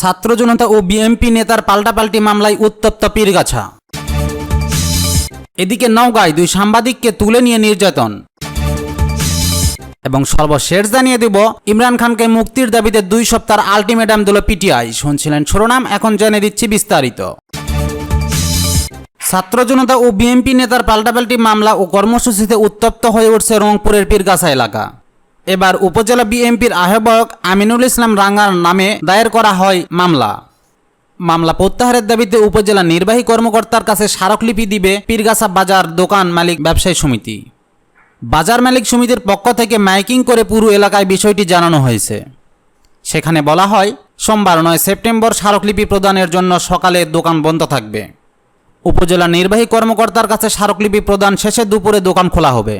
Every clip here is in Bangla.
ছাত্র জনতা ও বিএনপি নেতার পাল্টাপাল্টি মামলায় উত্তপ্ত পীরগাছা। এদিকে নওগাঁয় দুই সাংবাদিককে তুলে নিয়ে নির্যাতন। এবং সর্বশেষ জানিয়ে দেব, ইমরান খানকে মুক্তির দাবিতে 2 সপ্তাহের আলটিমেটাম দিল পিটিআই। শুনছিলেন শিরোনাম, এখন জেনে দিচ্ছি বিস্তারিত। ছাত্র জনতা ও বিএনপি নেতার পাল্টাপাল্টি মামলা ও কর্মসূচিতে উত্তপ্ত হয়ে উঠছে রংপুরের পীরগাছা এলাকা। এবার উপজেলা বিএনপির আহ্বায়ক আমিনুল ইসলাম রাঙার নামে দায়ের করা হয় মামলা প্রত্যাহারের দাবিতে উপজেলা নির্বাহী কর্মকর্তার কাছে স্মারকলিপি দিবে পীরগাছা বাজার দোকান মালিক ব্যবসায়ী সমিতি। বাজার মালিক সমিতির পক্ষ থেকে মাইকিং করে পুরো এলাকায় বিষয়টি জানানো হয়েছে। সেখানে বলা হয়, সোমবার 9 সেপ্টেম্বর স্মারকলিপি প্রদানের জন্য সকালে দোকান বন্ধ থাকবে। উপজেলা নির্বাহী কর্মকর্তার কাছে স্মারকলিপি প্রদান শেষে দুপুরে দোকান খোলা হবে।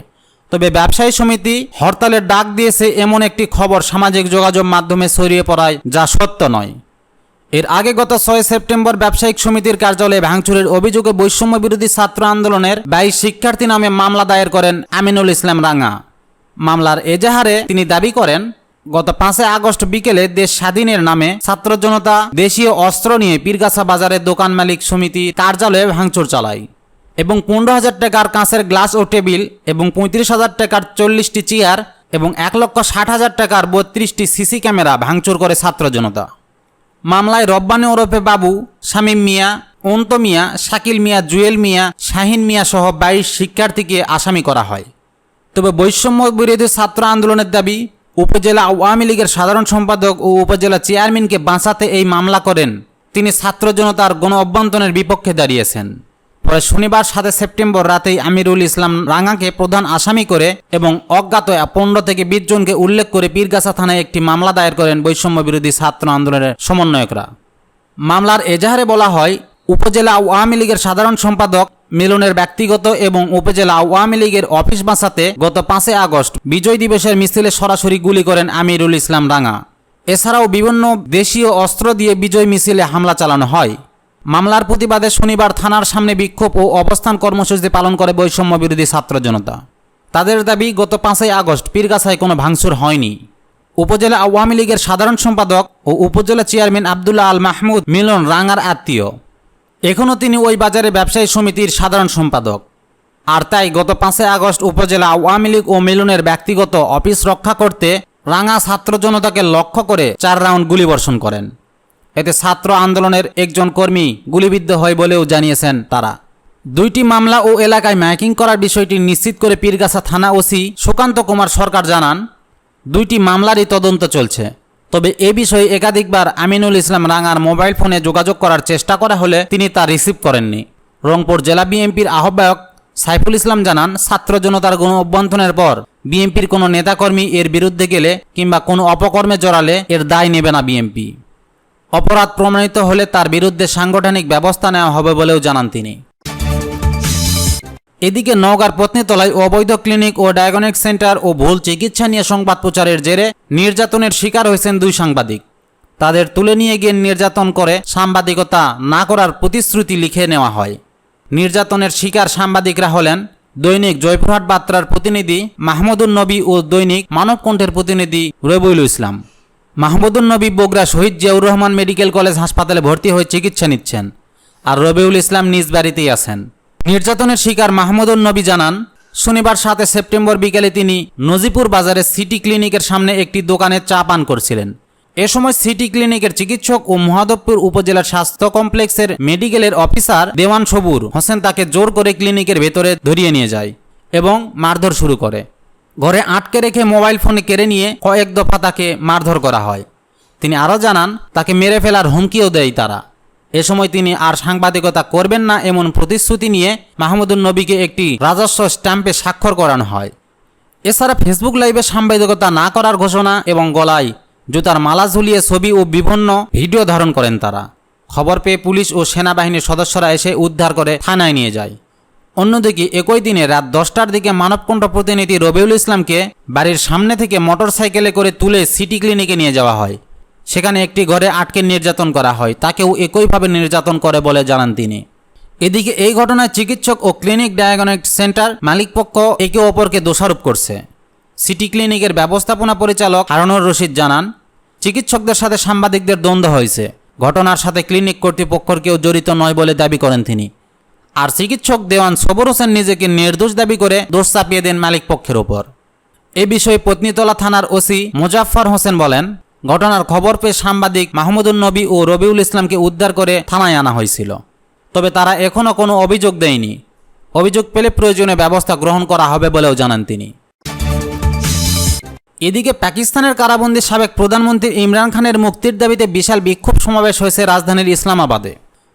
তবে ব্যবসায়ী সমিতি হরতালের ডাক দিয়েছে এমন একটি খবর সামাজিক যোগাযোগ মাধ্যমে ছড়িয়ে পড়ায়, যা সত্য নয়। এর আগে গত 6 সেপ্টেম্বর ব্যবসায়িক সমিতির কার্যালয়ে ভাঙচুরের অভিযোগে বৈষম্য বিরোধী ছাত্র আন্দোলনের 22 শিক্ষার্থী নামে মামলা দায়ের করেন আমিনুল ইসলাম রাঙা। মামলার এজাহারে তিনি দাবি করেন, গত 5 আগস্ট বিকেলে দেশ স্বাধীনের নামে ছাত্র জনতা দেশীয় অস্ত্র নিয়ে পীরগাছা বাজারের দোকান মালিক সমিতি কার্যালয়ে ভাঙচুর চালায় এবং 15,000 টাকার কাঁচের গ্লাস ও টেবিল এবং 35,000 টাকার 40টি চেয়ার এবং 1,60,000 টাকার 32টি সিসি ক্যামেরা ভাঙচুর করে ছাত্র জনতা। মামলায় রব্বানী ওরফে বাবু, শামীম মিয়া, অন্ত মিয়া, শাকিল মিয়া, জুয়েল মিয়া, শাহিন মিয়া সহ 22 শিক্ষার্থীকে আসামি করা হয়। তবে বৈষম্য বিরোধী ছাত্র আন্দোলনের দাবি, উপজেলা আওয়ামী লীগের সাধারণ সম্পাদক ও উপজেলা চেয়ারম্যানকে বাঁচাতে এই মামলা করেন। তিনি ছাত্র জনতার গণ অভ্যন্তরের বিপক্ষে দাঁড়িয়েছেন। পরে শনিবার 7 সেপ্টেম্বর রাতেই আমিরুল ইসলাম রাঙাকে প্রধান আসামি করে এবং অজ্ঞাত 15 থেকে 20 জনকে উল্লেখ করে পীরগাছা থানায় একটি মামলা দায়ের করেন বৈষম্য বিরোধী ছাত্র আন্দোলনের সমন্বয়করা। মামলার এজাহারে বলা হয়, উপজেলা আওয়ামী লীগের সাধারণ সম্পাদক মিলনের ব্যক্তিগত এবং উপজেলা আওয়ামী লীগের অফিস বাঁচাতে গত 5 আগস্ট বিজয় দিবসের মিছিলে সরাসরি গুলি করেন আমিরুল ইসলাম রাঙা। এছাড়াও বিভিন্ন দেশীয় অস্ত্র দিয়ে বিজয় মিছিলে হামলা চালানো হয়। মামলার প্রতিবাদে শনিবার থানার সামনে বিক্ষোভ ও অবস্থান কর্মসূচি পালন করে বৈষম্য বিরোধী ছাত্র জনতা। তাদের দাবি, গত 5 আগস্ট পীরগাছায় কোনো ভাঙচুর হয়নি। উপজেলা আওয়ামী লীগের সাধারণ সম্পাদক ও উপজেলা চেয়ারম্যান আব্দুল্লাহ আল মাহমুদ মিলন রাঙার আত্মীয়। এখনও তিনি ওই বাজারে ব্যবসায়ী সমিতির সাধারণ সম্পাদক। আর তাই গত 5 আগস্ট উপজেলা আওয়ামী লীগ ও মিলনের ব্যক্তিগত অফিস রক্ষা করতে রাঙা ছাত্র জনতাকে লক্ষ্য করে 4 রাউন্ড গুলিবর্ষণ করেন। এতে ছাত্র আন্দোলনের একজন কর্মী গুলিবিদ্ধ হয় বলেও জানিয়েছেন তারা। 2টি মামলা ও এলাকায় মাইকিং করার বিষয়টি নিশ্চিত করে পীরগাছা থানা ওসি সুকান্ত কুমার সরকার জানান, 2টি মামলারই তদন্ত চলছে। তবে এ বিষয়ে একাধিকবার আমিনুল ইসলাম রাঙার মোবাইল ফোনে যোগাযোগ করার চেষ্টা করা হলে তিনি তা রিসিভ করেননি। রংপুর জেলা বিএনপির আহ্বায়ক সাইফুল ইসলাম জানান, ছাত্র জনতার গণ অভ্যুত্থানের পর বিএনপির কোনো নেতাকর্মী এর বিরুদ্ধে গেলে কিংবা কোনো অপকর্মে জড়ালে এর দায় নেবে না বিএনপি। অপরাধ প্রমাণিত হলে তার বিরুদ্ধে সাংগঠনিক ব্যবস্থা নেওয়া হবে বলেও জানান তিনি। এদিকে নওগাঁর পত্নীতলায় অবৈধ ক্লিনিক ও ডায়াগনস্টিক সেন্টার ও ভুল চিকিৎসা নিয়ে সংবাদ প্রচারের জেরে নির্যাতনের শিকার হয়েছেন 2 সাংবাদিক। তাদের তুলে নিয়ে গিয়ে নির্যাতন করে সাংবাদিকতা না করার প্রতিশ্রুতি লিখে নেওয়া হয়। নির্যাতনের শিকার সাংবাদিকরা হলেন দৈনিক জয়পুরহাট বার্তার প্রতিনিধি মাহমুদুন নবী ও দৈনিক মানবকণ্ঠের প্রতিনিধি রবিউল ইসলাম। মাহমুদুন নবী বগুড়া শহীদ জিয়াউর রহমান মেডিকেল কলেজ হাসপাতালে ভর্তি হয়ে চিকিৎসা নিচ্ছেন, আর রবিউল ইসলাম নিজ বাড়িতেই আছেন। নির্যাতনের শিকার মাহমুদুন নবী জানান, শনিবার 7 সেপ্টেম্বর বিকেলে তিনি নজিপুর বাজারের সিটি ক্লিনিকের সামনে একটি দোকানে চা পান করছিলেন। এ সময় সিটি ক্লিনিকের চিকিৎসক ও মহাদেবপুর উপজেলার স্বাস্থ্য কমপ্লেক্সের মেডিকেলের অফিসার দেওয়ান সবুর হোসেন তাকে জোর করে ক্লিনিকের ভেতরে ধরিয়ে নিয়ে যায় এবং মারধর শুরু করে। ঘরে আটকে রেখে মোবাইল ফোনে কেড়ে নিয়ে কয়েক দফা তাকে মারধর করা হয়। তিনি আরও জানান, তাকে মেরে ফেলার হুমকিও দেয় তারা। এ সময় তিনি আর সাংবাদিকতা করবেন না এমন প্রতিশ্রুতি নিয়ে মাহমুদুন নবীকে একটি রাজস্ব স্ট্যাম্পে স্বাক্ষর করানো হয়। এছাড়া ফেসবুক লাইভে সাংবাদিকতা না করার ঘোষণা এবং গলায় জুতার মালা ঝুলিয়ে ছবি ও বিভিন্ন ভিডিও ধারণ করেন তারা। খবর পেয়ে পুলিশ ও সেনাবাহিনীর সদস্যরা এসে উদ্ধার করে থানায় নিয়ে যায়। অন্যদিকে একই দিনে রাত 10টার দিকে মানবকণ্ঠ প্রতিনিধি রবিউল ইসলামকে বাড়ির সামনে থেকে মোটরসাইকেলে করে তুলে সিটি ক্লিনিকে নিয়ে যাওয়া হয়। সেখানে একটি ঘরে আটকে নির্যাতন করা হয়। তাকেও একইভাবে নির্যাতন করে বলে জানান তিনি। এদিকে এই ঘটনায় চিকিৎসক ও ক্লিনিক ডায়াগনস্টিক সেন্টার মালিকপক্ষ একে অপরকে দোষারোপ করছে। সিটি ক্লিনিকের ব্যবস্থাপনা পরিচালক হারুনুর রশিদ জানান, চিকিৎসকদের সাথে সাংবাদিকদের দ্বন্দ্ব হয়েছে। ঘটনার সাথে ক্লিনিক কর্তৃপক্ষের কেউ জড়িত নয় বলে দাবি করেন তিনি। আর চিকিৎসক দেওয়ান সবর হোসেন নিজেকে নির্দোষ দাবি করে দোষ চাপিয়ে দেন মালিক পক্ষের ওপর। এ বিষয়ে পত্নীতলা থানার ওসি মোজাফফর হোসেন বলেন, ঘটনার খবর পেয়ে সাংবাদিক মাহমুদুন নবী ও রবিউল ইসলামকে উদ্ধার করে থানায় আনা হয়েছিল। তবে তারা এখনও কোনো অভিযোগ দেয়নি। অভিযোগ পেলে প্রয়োজনীয় ব্যবস্থা গ্রহণ করা হবে বলেও জানান তিনি। এদিকে পাকিস্তানের কারাবন্দী সাবেক প্রধানমন্ত্রী ইমরান খানের মুক্তির দাবিতে বিশাল বিক্ষোভ সমাবেশ হয়েছে রাজধানীর ইসলামাবাদে।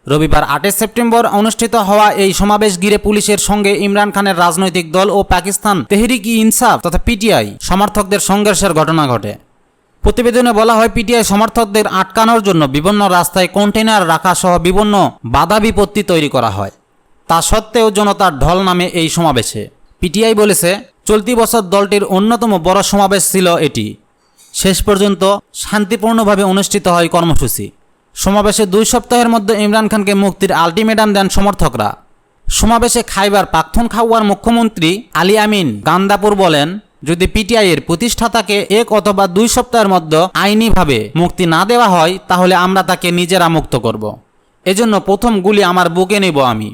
রবিবার 8 সেপ্টেম্বর অনুষ্ঠিত হওয়া এই সমাবেশ ঘিরে পুলিশের সঙ্গে ইমরান খানের রাজনৈতিক দল ও পাকিস্তান তেহরিক-ই-ইনসাফ তথা পিটিআই সমর্থকদের সংঘর্ষের ঘটনা ঘটে। প্রতিবেদনে বলা হয়, পিটিআই সমর্থকদের আটকানোর জন্য বিভিন্ন রাস্তায় কন্টেইনার রাখা সহ বিভিন্ন বাধা বিপত্তি তৈরি করা হয়। তা সত্ত্বেও জনতার ঢল নামে এই সমাবেশে। পিটিআই বলেছে, চলতি বছর দলটির অন্যতম বড় সমাবেশ ছিল এটি। শেষ পর্যন্ত শান্তিপূর্ণভাবে অনুষ্ঠিত হয় কর্মসূচি। সমাবেশে 2 সপ্তাহের মধ্যে ইমরান খানকে মুক্তির আলটিমেটাম দেন সমর্থকরা। সমাবেশে খাইবার পাখতুনখাওয়ার মুখ্যমন্ত্রী আলী আমিন গান্দাপুর বলেন, যদি পিটিআইয়ের প্রতিষ্ঠাতাকে 1 অথবা 2 সপ্তাহের মধ্যে আইনিভাবে মুক্তি না দেওয়া হয় তাহলে আমরা তাকে নিজেরা মুক্ত করব। এজন্য প্রথম গুলি আমার বুকে নেব আমি।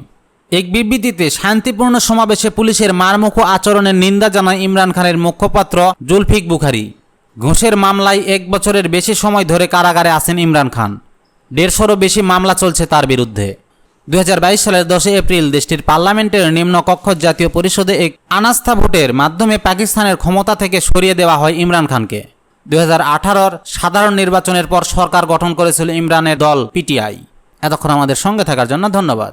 এক বিবৃতিতে শান্তিপূর্ণ সমাবেশে পুলিশের মারমুখো আচরণের নিন্দা জানায় ইমরান খানের মুখপাত্র জুলফিক বুখারী। ঘুষের মামলায় 1 বছরের বেশি সময় ধরে কারাগারে আছেন ইমরান খান। 150রও বেশি মামলা চলছে তার বিরুদ্ধে। 2022 সালের 10 এপ্রিল দেশটির পার্লামেন্টের নিম্নকক্ষ জাতীয় পরিষদে এক আনাস্থা ভোটের মাধ্যমে পাকিস্তানের ক্ষমতা থেকে সরিয়ে দেওয়া হয় ইমরান খানকে। 2018-র সাধারণ নির্বাচনের পর সরকার গঠন করেছিল ইমরানের দল পিটিআই। এতক্ষণ আমাদের সঙ্গে থাকার জন্য ধন্যবাদ।